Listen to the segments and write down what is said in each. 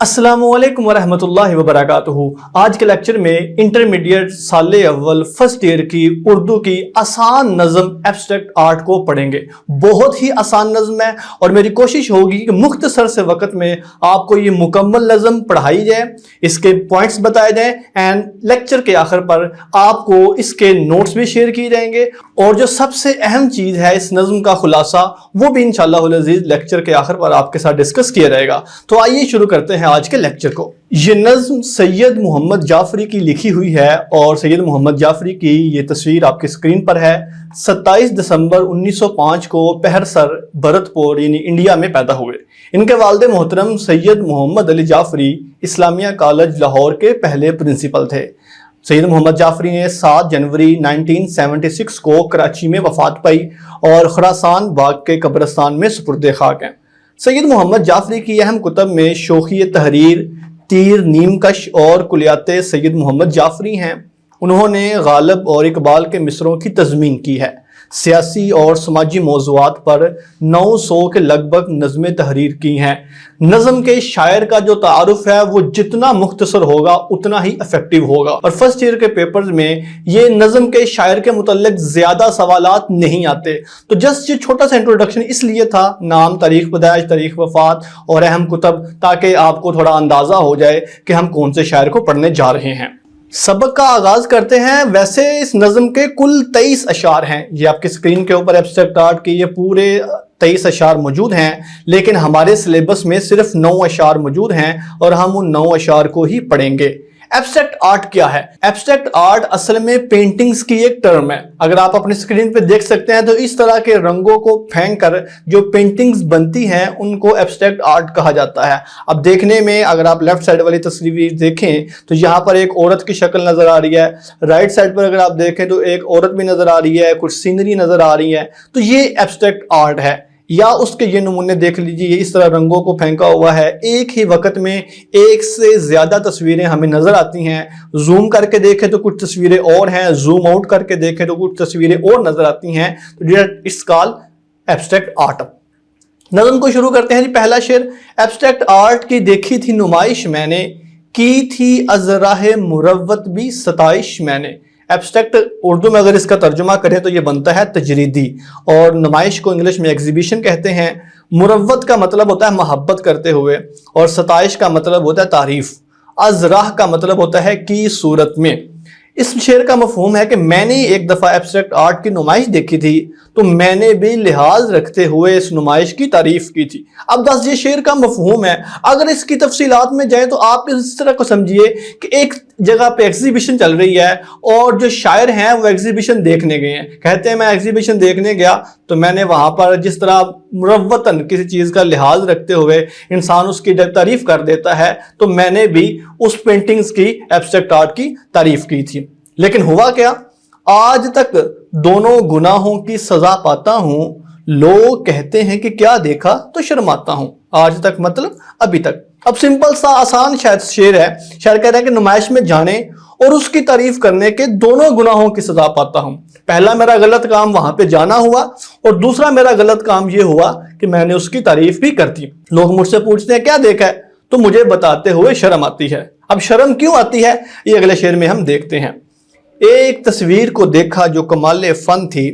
अस्सलामु अलैकुम वरहमतुल्लाहि वबरकातुहू। आज के लेक्चर में इंटरमीडिएट साल अव्वल फर्स्ट ईयर की उर्दू की आसान नज़म एब्स्ट्रैक्ट आर्ट को पढ़ेंगे। बहुत ही आसान नज़म है और मेरी कोशिश होगी कि मुख्तसर से वक्त में आपको ये मुकम्मल नज़म पढ़ाई जाए, इसके पॉइंट्स बताए जाएं एंड लेक्चर के आखिर पर आपको इसके नोट्स भी शेयर किए जाएंगे। और जो सबसे अहम चीज़ है इस नज़म का खुलासा, वो भी इंशाअल्लाह अज़ीज़ लेक्चर के आखिर पर आपके साथ डिस्कस किया जाएगा। तो आइए शुरू करते हैं आज के लेक्चर को। ये नज़्म सैयद मोहम्मद जाफरी की लिखी हुई है और सैयद मोहम्मद जाफरी की ये तस्वीर आपकी स्क्रीन पर है। 27 दिसंबर 1905 को पहरसर भरतपुर यानी इंडिया में पैदा हुए। इनके वालिद मोहतरम सैयद मोहम्मद अली जाफरी इस्लामिया कॉलेज लाहौर के पहले प्रिंसिपल थे। सैयद मोहम्मद जाफरी ने 7 जनवरी 1976 को कराची में वफात पाई और खुरासान बाग के कब्रिस्तान में सुपुर्द खाक हैं। सैयद मोहम्मद जाफरी की अहम कुतब में शोखी तहरीर, तीर, नीमकश और कुलियात सैयद मोहम्मद जाफरी हैं। उन्होंने गालिब और इकबाल के मिसरों की तज़मीन की है। सियासी और समाजी मौज़ूआत पर 900 के लगभग नज़में तहरीर की हैं। नज़म के शायर का जो तारुफ है वो जितना मुख्तसर होगा उतना ही इफेक्टिव होगा और फर्स्ट ईयर के पेपर्स में ये नज़म के शायर के मुतल्लिक ज़्यादा सवालात नहीं आते। तो जस्ट ये छोटा सा इंट्रोडक्शन इसलिए था, नाम, तारीख पैदाइश, तारीख वफ़ात और अहम कुतब, ताकि आपको थोड़ा अंदाज़ा हो जाए कि हम कौन से शायर को पढ़ने जा रहे हैं। सबक का आगाज करते हैं। वैसे इस नज़म के कुल 23 अशार हैं। ये आपकी स्क्रीन के ऊपर एब्स्ट्रैक्ट आर्ट के ये पूरे 23 अशार मौजूद हैं, लेकिन हमारे सिलेबस में सिर्फ 9 अशार मौजूद हैं और हम उन 9 अशार को ही पढ़ेंगे। एब्स्ट्रैक्ट आर्ट क्या है? एब्स्ट्रैक्ट आर्ट असल में पेंटिंग्स की एक टर्म है। अगर आप अपनी स्क्रीन पे देख सकते हैं तो इस तरह के रंगों को फेंक कर जो पेंटिंग्स बनती हैं उनको एब्स्ट्रैक्ट आर्ट कहा जाता है। अब देखने में अगर आप लेफ्ट साइड वाली तस्वीर देखें तो यहाँ पर एक औरत की शक्ल नजर आ रही है, राइट साइड पर अगर आप देखें तो एक औरत भी नजर आ रही है, कुछ सीनरी नजर आ रही है। तो ये एब्स्ट्रैक्ट आर्ट है। या उसके ये नमूने देख लीजिए, इस तरह रंगों को फेंका हुआ है। एक ही वक्त में एक से ज्यादा तस्वीरें हमें नजर आती हैं। जूम करके देखें तो कुछ तस्वीरें और हैं, जूम आउट करके देखें तो कुछ तस्वीरें और नजर आती हैं। तो इट्स कॉल्ड एब्स्ट्रैक्ट आर्ट। नज़म को शुरू करते हैं जी। पहला शेर। एब्स्ट्रैक्ट आर्ट की देखी थी नुमाइश मैंने, की थी अज़राहे मुरव्वत भी सताइश मैंने। एब्स्ट्रैक्ट उर्दू में अगर इसका तर्जुमा करें तो ये बनता है तजरीदी, और नुमाइश को इंग्लिश में एग्जीबिशन कहते हैं। मुरव्वत का मतलब होता है मोहब्बत करते हुए और सताइश का मतलब होता है तारीफ। अज़राह का मतलब होता है की सूरत में। इस शेर का मफहूम है कि मैंने एक दफ़ा एब्स्ट्रैक्ट आर्ट की नुमाइश देखी थी तो मैंने भी लिहाज रखते हुए इस नुमाइश की तारीफ की थी। अब बस ये शेर का मफहूम है। अगर इसकी तफसीलात में जाए तो आप इस तरह को समझिए कि एक जगह पे एग्जीबिशन चल रही है और जो शायर हैं वो एग्जीबिशन देखने गए हैं। कहते हैं मैं एग्जीबिशन देखने गया तो मैंने वहां पर जिस तरह मुरव्वतन किसी चीज़ का लिहाज रखते हुए इंसान उसकी तारीफ कर देता है, तो मैंने भी उस पेंटिंग्स की एब्स्ट्रैक्ट आर्ट की तारीफ की थी। लेकिन हुआ क्या? आज तक दोनों गुनाहों की सजा पाता हूं, लोग कहते हैं कि क्या देखा तो शर्माता हूं। आज तक मतलब अभी तक। अब सिंपल सा आसान शायद शेर है। शायर कह रहा है कि नुमाइश में जाने और उसकी तारीफ करने के दोनों गुनाहों की सजा पाता हूं। पहला मेरा गलत काम वहां पे जाना हुआ और दूसरा मेरा गलत काम ये हुआ कि मैंने उसकी तारीफ भी कर दी। लोग मुझसे पूछते हैं क्या देखा है, तो मुझे बताते हुए शर्म आती है। अब शर्म क्यों आती है ये अगले शेर में हम देखते हैं। एक तस्वीर को देखा जो कमाले फन थी,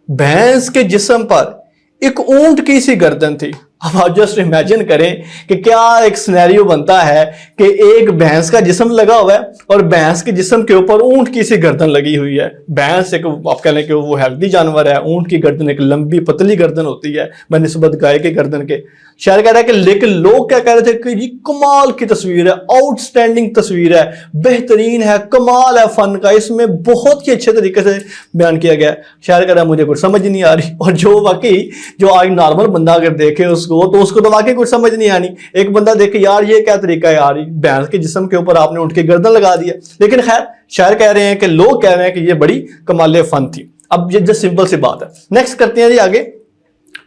भैंस के जिस्म पर एक ऊंट की सी गर्दन थी। अब आप जस्ट इमेजिन करें कि क्या एक सिनेरियो बनता है कि एक भैंस का जिस्म लगा हुआ है और भैंस के जिस्म के ऊपर ऊंट की सी गर्दन लगी हुई है। भैंस एक आप कह लें कि वो हेल्दी जानवर है, ऊंट की गर्दन एक लंबी पतली गर्दन होती है बनिस्बत गाय के गर्दन के। शायर कह रहा है कि लेकिन लोग क्या कह रहे थे कि ये कमाल की तस्वीर है, आउटस्टैंडिंग तस्वीर है, बेहतरीन है, कमाल है फन का, इसमें बहुत ही अच्छे तरीके से बयान किया गया है। शायर कह रहा है मुझे कुछ समझ नहीं आ रही। और जो वाकई जो आज नॉर्मल बंदा अगर देखे उसको तो वाकई कुछ समझ नहीं आनी। एक बंदा देखे यार ये क्या तरीका है यार, भैंस के जिस्म के ऊपर आपने ऊंट की गर्दन लगा दिया। लेकिन खैर शायर कह रहे हैं कि लोग कह रहे हैं कि ये बड़ी कमाल फन थी। अब ये जस्ट सिंपल सी बात है। नेक्स्ट करते हैं जी आगे।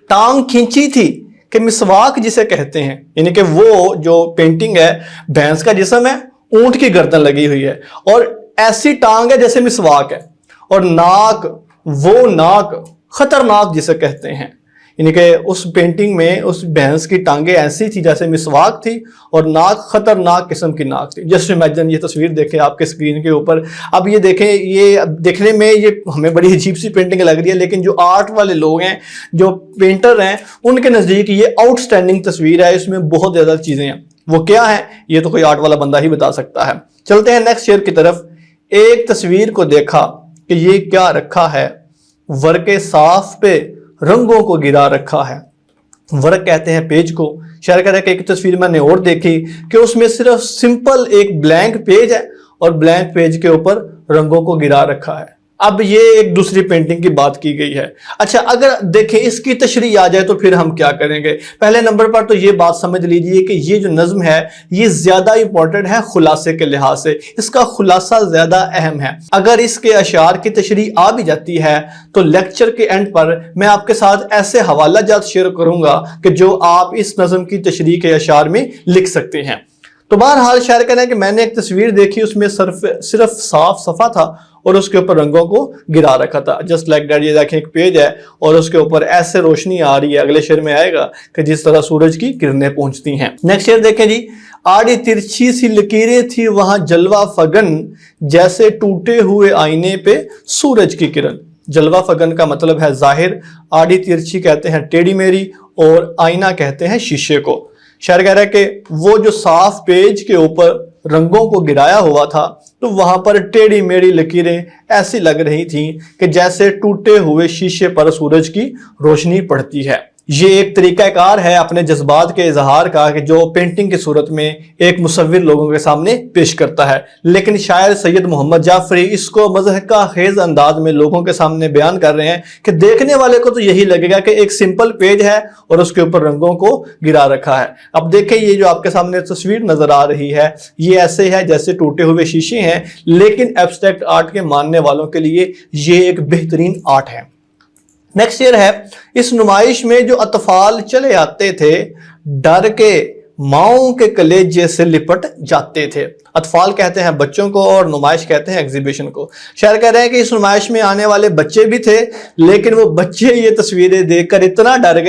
टांग खींची थी कि मिसवाक जिसे कहते हैं, यानी कि वो जो पेंटिंग है भैंस का जिस्म है, ऊंट की गर्दन लगी हुई है और ऐसी टांग है जैसे मिसवाक है, और नाक वो नाक खतरनाक जिसे कहते हैं, यानी कि उस पेंटिंग में उस भैंस की टांगें ऐसी थी जैसे मिसवाक थी और नाक खतरनाक किस्म की नाक थी। जस्ट इमेजिन, ये तस्वीर देखें आपके स्क्रीन के ऊपर। अब ये देखें, ये देखने में ये हमें बड़ी अजीब सी पेंटिंग लग रही है, लेकिन जो आर्ट वाले लोग हैं, जो पेंटर हैं, उनके नज़दीक ये आउटस्टैंडिंग तस्वीर है। इसमें बहुत ज़्यादा चीज़ें हैं। वो क्या है ये तो कोई आर्ट वाला बंदा ही बता सकता है। चलते हैं नेक्स्ट शेयर की तरफ। एक तस्वीर को देखा कि ये क्या रखा है, वर्के साफ पे रंगों को गिरा रखा है। वर्क कहते हैं पेज को। शायर कह रहा है कि एक तस्वीर मैंने और देखी कि उसमें सिर्फ सिंपल एक ब्लैंक पेज है और ब्लैंक पेज के ऊपर रंगों को गिरा रखा है। अब ये एक दूसरी पेंटिंग की बात की गई है। अच्छा, अगर देखें इसकी तशरीह आ जाए तो फिर हम क्या करेंगे। पहले नंबर पर तो ये बात समझ लीजिए कि ये जो नज्म है ये ज्यादा इंपॉर्टेंट है खुलासे के लिहाज से। इसका खुलासा ज्यादा अहम है। अगर इसके अशार की तशरीह आ भी जाती है तो लेक्चर के एंड पर मैं आपके साथ ऐसे हवाला जात शेयर करूंगा कि जो आप इस नज्म की तशरीह के अशार में लिख सकते हैं। तो बहरहाल शायर कह रहे हैं कि मैंने एक तस्वीर देखी, उसमें सिर्फ साफ सफा था और उसके ऊपर रंगों को गिरा रखा था। Just like that. ये देखें एक पेज है और उसके ऊपर ऐसे रोशनी आ रही है, अगले शेर में आएगा कि जिस तरह सूरज की किरणें पहुंचती हैं। नेक्स्ट शेर देखें जी। आड़ी तिरछी सी लकीरें थी वहां जलवा फगन, जैसे टूटे हुए आईने पे सूरज की किरण। जलवा फगन का मतलब है जाहिर, आड़ी तिरछी कहते हैं टेढ़ी मेढ़ी और आईना कहते हैं शीशे को। शायर कह रहा है कि वो जो साफ पेज के ऊपर रंगों को गिराया हुआ था तो वहां पर टेढ़ी मेढ़ी लकीरें ऐसी लग रही थीं कि जैसे टूटे हुए शीशे पर सूरज की रोशनी पड़ती है। ये एक तरीकाकार है अपने जज्बात के इजहार का कि जो पेंटिंग की सूरत में एक मुसव्विर लोगों के सामने पेश करता है। लेकिन शायर सैयद मोहम्मद जाफरी इसको मज़हका खेज अंदाज में लोगों के सामने बयान कर रहे हैं कि देखने वाले को तो यही लगेगा कि एक सिंपल पेज है और उसके ऊपर रंगों को गिरा रखा है। अब देखें, ये जो आपके सामने तस्वीर नजर आ रही है ये ऐसे है जैसे टूटे हुए शीशे हैं, लेकिन एब्स्ट्रैक्ट आर्ट के मानने वालों के लिए ये एक बेहतरीन आर्ट है। नेक्स्ट शेयर है। इस नुमाइश में जो अतफाल चले आते थे डर के माओं के कलेजे से लिपट जाते थे। अतफाल कहते हैं बच्चों को और नुमाइश कहते हैं एग्जीबिशन को। शायर कह रहे हैं कि इस नुमाइश में आने वाले बच्चे भी थे, लेकिन वो बच्चे ये तस्वीरें देखकर इतना डर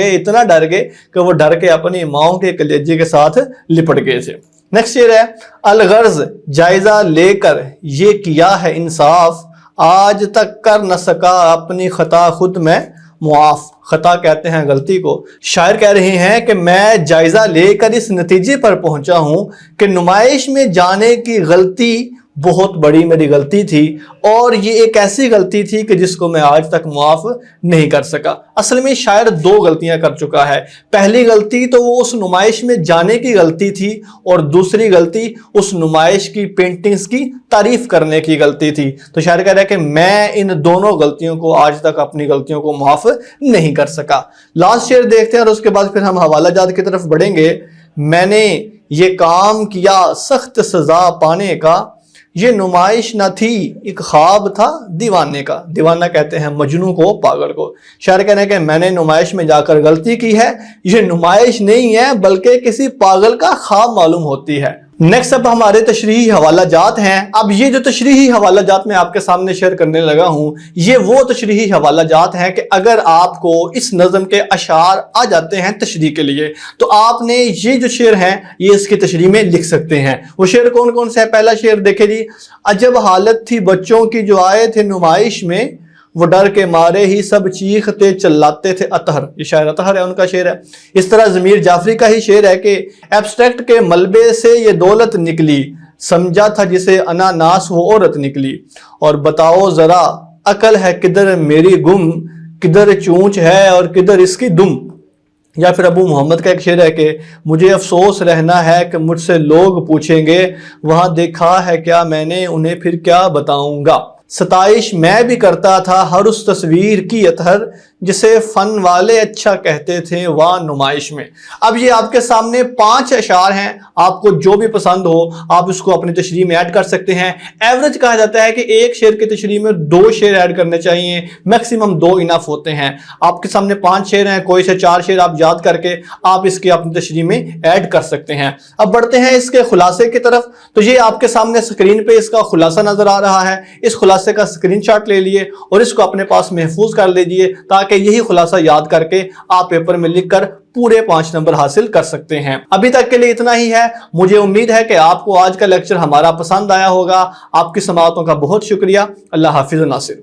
गए कि वो डर के अपनी माओं के कलेजे के साथ लिपट गए थे। नेक्स्ट शेयर है। अलगर्ज जायजा लेकर ये किया है इंसाफ, आज तक कर न सका अपनी खता खुद में मुआफ। खता कहते हैं गलती को। शायर कह रहे हैं कि मैं जायजा लेकर इस नतीजे पर पहुंचा हूं कि नुमाइश में जाने की गलती बहुत बड़ी मेरी गलती थी और ये एक ऐसी गलती थी कि जिसको मैं आज तक मुआफ नहीं कर सका। असल में शायर दो गलतियां कर चुका है। पहली गलती तो वो उस नुमाइश में जाने की गलती थी और दूसरी गलती उस नुमाइश की पेंटिंग्स की तारीफ करने की गलती थी। तो शायर कह रहा है कि मैं इन दोनों गलतियों को आज तक अपनी गलतियों को माफ नहीं कर सका। लास्ट शेयर देखते हैं और उसके बाद फिर हम हवाला जात की तरफ बढ़ेंगे। मैंने ये काम किया सख्त सजा पाने का, ये नुमाइश न थी एक ख्वाब था दीवाने का। दीवाना कहते हैं मजनू को, पागल को। शायर कहने के मैंने नुमाइश में जाकर गलती की है, ये नुमाइश नहीं है बल्कि किसी पागल का ख्वाब मालूम होती है। नेक्स्ट अब हमारे तशरीही हवाला जात हैं। अब ये जो तशरीही हवाला जात मैं आपके सामने शेयर करने लगा हूं ये वो तशरीही हवाला जात हैं कि अगर आपको इस नज़म के अशार आ जाते हैं तशरीह के लिए तो आपने ये जो शेर हैं ये इसकी तशरीह में लिख सकते हैं। वो शेर कौन कौन से है? पहला शेर देखे जी। अजब हालत थी बच्चों की जो आए थे नुमाइश में, वो डर के मारे ही सब चीखते चिल्लाते थे अतहर। ये शायर अतहर है, उनका शेर है। इस तरह ज़मीर जाफरी का ही शेर है कि एब्स्ट्रैक्ट के मलबे से ये दौलत निकली, समझा था जिसे अनानास वो औरत निकली। और बताओ जरा अकल है किधर मेरी गुम, किधर चूंच है और किधर इसकी दुम। या फिर अबू मोहम्मद का एक शेर है कि मुझे अफसोस रहना है कि मुझसे लोग पूछेंगे वहां देखा है क्या मैंने, उन्हें फिर क्या बताऊंगा। सताइश मैं भी करता था हर उस तस्वीर की अतहर, जिसे फन वाले अच्छा कहते थे वह नुमाइश में। अब ये आपके सामने 5 अशार हैं, आपको जो भी पसंद हो आप इसको अपनी तशरीह में ऐड कर सकते हैं। एवरेज कहा जाता है कि एक शेर की तशरीह में 2 शेर ऐड करने चाहिए, मैक्सिमम 2 इनफ होते हैं। आपके सामने 5 शेर हैं, कोई से 4 शेर आप याद करके आप इसकी अपनी तशरीह में ऐड कर सकते हैं। अब बढ़ते हैं इसके खुलासे की तरफ। तो ये आपके सामने स्क्रीन पे इसका खुलासा नजर आ रहा है। इस खुलासे خلاصے کا اسکرین شاٹ لے لیے اور اس کو اپنے پاس محفوظ کر لیجئے تاکہ یہی خلاصہ یاد کر کے آپ پیپر میں لکھ کر پورے 5 نمبر حاصل کر سکتے ہیں۔ ابھی تک کے لیے اتنا ہی ہے۔ مجھے امید ہے کہ آپ کو آج کا لیکچر ہمارا پسند آیا ہوگا۔ آپ کی سماعتوں کا بہت شکریہ۔ اللہ حافظ ناصر۔